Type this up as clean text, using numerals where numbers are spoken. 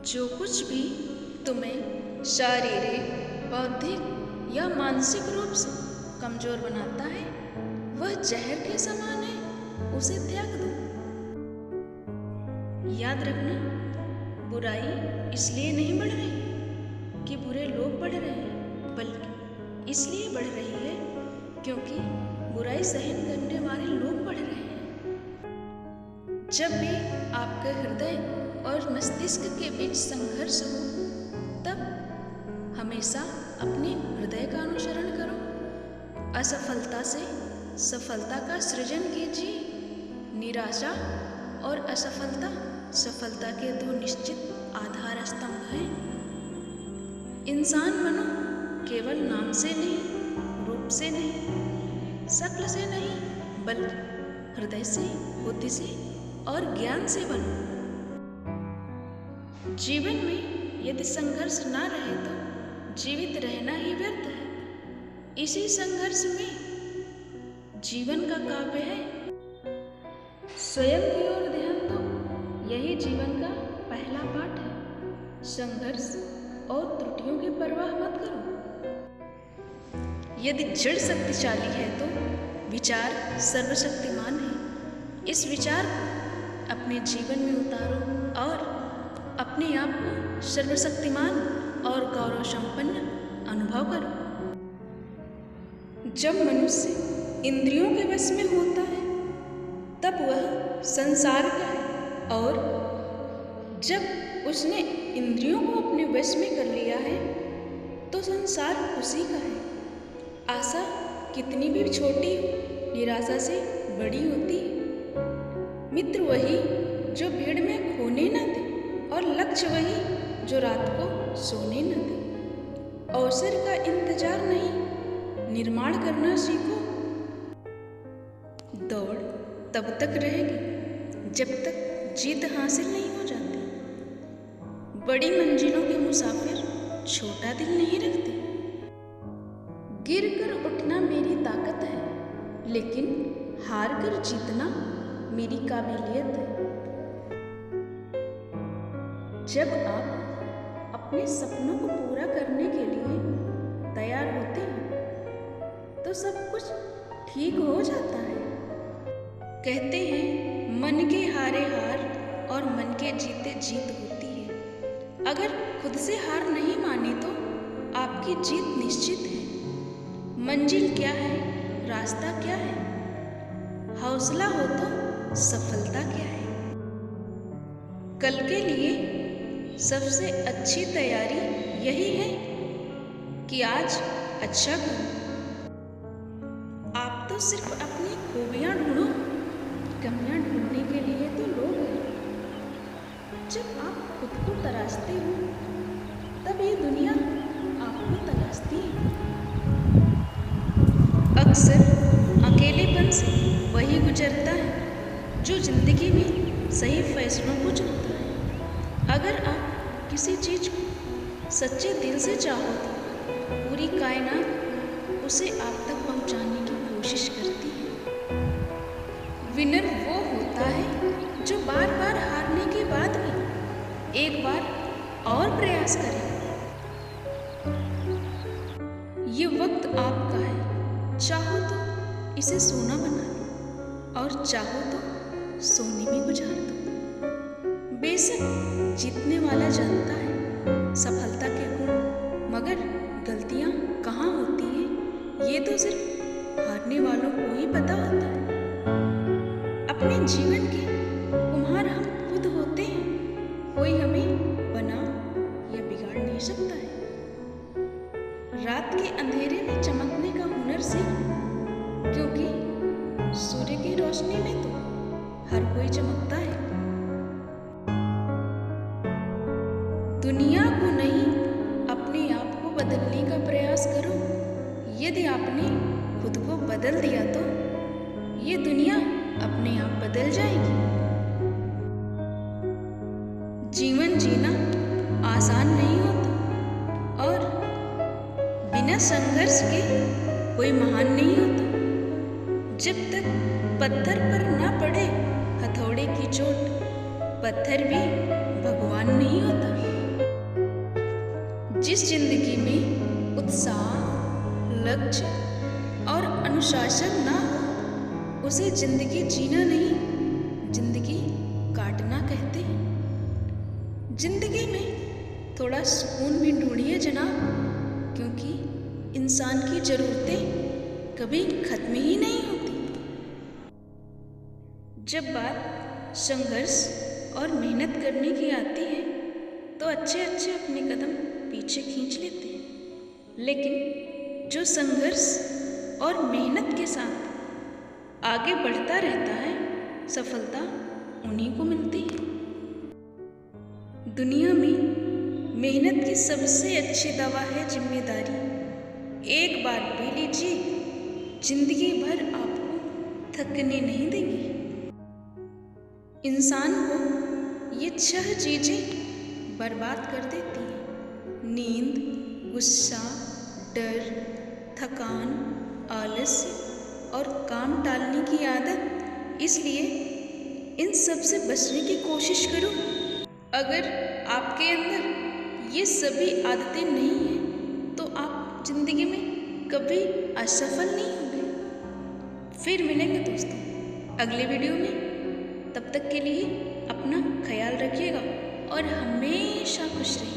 जो कुछ भी तुम्हें शारीरिक, बौद्धिक या मानसिक रूप से कमजोर बनाता है वह जहर के समान है, उसे त्याग दो। याद रखना, बुराई इसलिए नहीं बढ़ रही कि बुरे लोग बढ़ रहे हैं, बल्कि इसलिए बढ़ रही है क्योंकि बुराई सहन करने वाले लोग बढ़ रहे हैं। जब भी आपके हृदय और मस्तिष्क के बीच संघर्ष हो, तब हमेशा अपने हृदय का अनुसरण करो। असफलता से सफलता का सृजन कीजिए। निराशा और असफलता सफलता के दो निश्चित आधार स्तंभ हैं। इंसान बनो केवल नाम से नहीं, रूप से नहीं, शक्ल से नहीं, बल्कि हृदय से, बुद्धि से और ज्ञान से बनो। जीवन में यदि संघर्ष ना रहे तो जीवित रहना ही व्यर्थ है। इसी संघर्ष में जीवन का काव्य है। स्वयं की ओर ध्यान दो, यही जीवन का पहला पाठ है। संघर्ष और त्रुटियों की परवाह मत करो। यदि जड़ शक्तिशाली है तो विचार सर्वशक्तिमान है। इस विचार को अपने जीवन में उतारो और अपने आप को सर्वशक्तिमान और गौरव संपन्न अनुभव करो। जब मनुष्य इंद्रियों के वश में होता है तब वह संसार का है, और जब उसने इंद्रियों को अपने वश में कर लिया है तो संसार उसी का है। आशा कितनी भी छोटी हो, निराशा से बड़ी होती है। मित्र वही जो भीड़ में खोने न दे, और लक्ष्य वही जो रात को सोने न दे। अवसर का इंतजार नहीं, निर्माण करना सीखो। दौड़ तब तक रहेगी जब तक जीत हासिल नहीं हो जाती। बड़ी मंजिलों के मुसाफिर छोटा दिल नहीं रखते। गिर कर उठना मेरी ताकत है, लेकिन हार कर जीतना मेरी काबिलियत है। जब आप अपने सपनों को पूरा करने के लिए तैयार होते हैं तो सब कुछ ठीक हो जाता है। कहते हैं मन के हारे हार और मन के जीते जीत होती है। अगर खुद से हार नहीं मानी तो आपकी जीत निश्चित है। मंजिल क्या है, रास्ता क्या है, हौसला हो तो सफलता क्या है। कल के लिए सबसे अच्छी तैयारी यही है कि आज अच्छा करो। आप तो सिर्फ अपनी खूबियां ढूंढो, कमियां ढूंढने के लिए तो लोग हैं। जब आप खुद को तराशते हो तब ये दुनिया आपको तलाशती है। अक्सर अकेलेपन से वही गुजरता है जो जिंदगी में सही फैसलों को चुनता है। अगर आप किसी चीज को सच्चे दिल से चाहो तो पूरी कायनात उसे आप तक पहुंचाने की कोशिश करती है। विनर वो होता है जो बार बार हारने के बाद भी एक बार और प्रयास करे। ये वक्त आपका है, चाहो तो इसे सोना बना लो और चाहो तो सोने में गुजार दो। बेशक जीतने वाला जानता है सफलता के गुण, मगर गलतियां कहाँ होती है ये तो सिर्फ हारने वालों को ही पता होता है। अपने जीवन के कुम्हार हम खुद होते हैं, कोई हमें बना या बिगाड़ नहीं सकता है। रात के अंधेरे में चमकने का हुनर सीख, क्योंकि सूर्य की रोशनी में तो हर कोई चमकता है। दुनिया को नहीं, अपने आप को बदलने का प्रयास करो। यदि आपने खुद को बदल दिया तो ये दुनिया अपने आप बदल जाएगी। जीवन जीना आसान नहीं होता, और बिना संघर्ष के कोई महान नहीं होता। जब तक पत्थर पर ना पड़े हथौड़े की चोट, पत्थर भी भगवान नहीं होता। जिस जिंदगी में उत्साह, लक्ष्य और अनुशासन ना हो उसे जिंदगी जीना नहीं, जिंदगी काटना कहते हैं। जिंदगी में थोड़ा सुकून भी ढूंढिए जनाब, क्योंकि इंसान की ज़रूरतें कभी खत्म ही नहीं होती। जब बात संघर्ष और मेहनत करने की आती है तो अच्छे अच्छे अपने कदम पीछे खींच लेते हैं, लेकिन जो संघर्ष और मेहनत के साथ आगे बढ़ता रहता है सफलता उन्हीं को मिलती है। दुनिया में मेहनत की सबसे अच्छी दवा है जिम्मेदारी। एक बार पी लीजिए, जिंदगी भर आपको थकने नहीं देगी। इंसान को ये 6 चीज़ें बर्बाद कर देती हैं: नींद, गुस्सा, डर, थकान, आलस्य और काम टालने की आदत। इसलिए इन सब से बचने की कोशिश करो। अगर आपके अंदर ये सभी आदतें नहीं हैं तो आप जिंदगी में कभी असफल नहीं होंगे। फिर मिलेंगे दोस्तों अगले वीडियो में। तब तक के लिए अपना ख्याल रखिएगा और हमेशा खुश रहिए।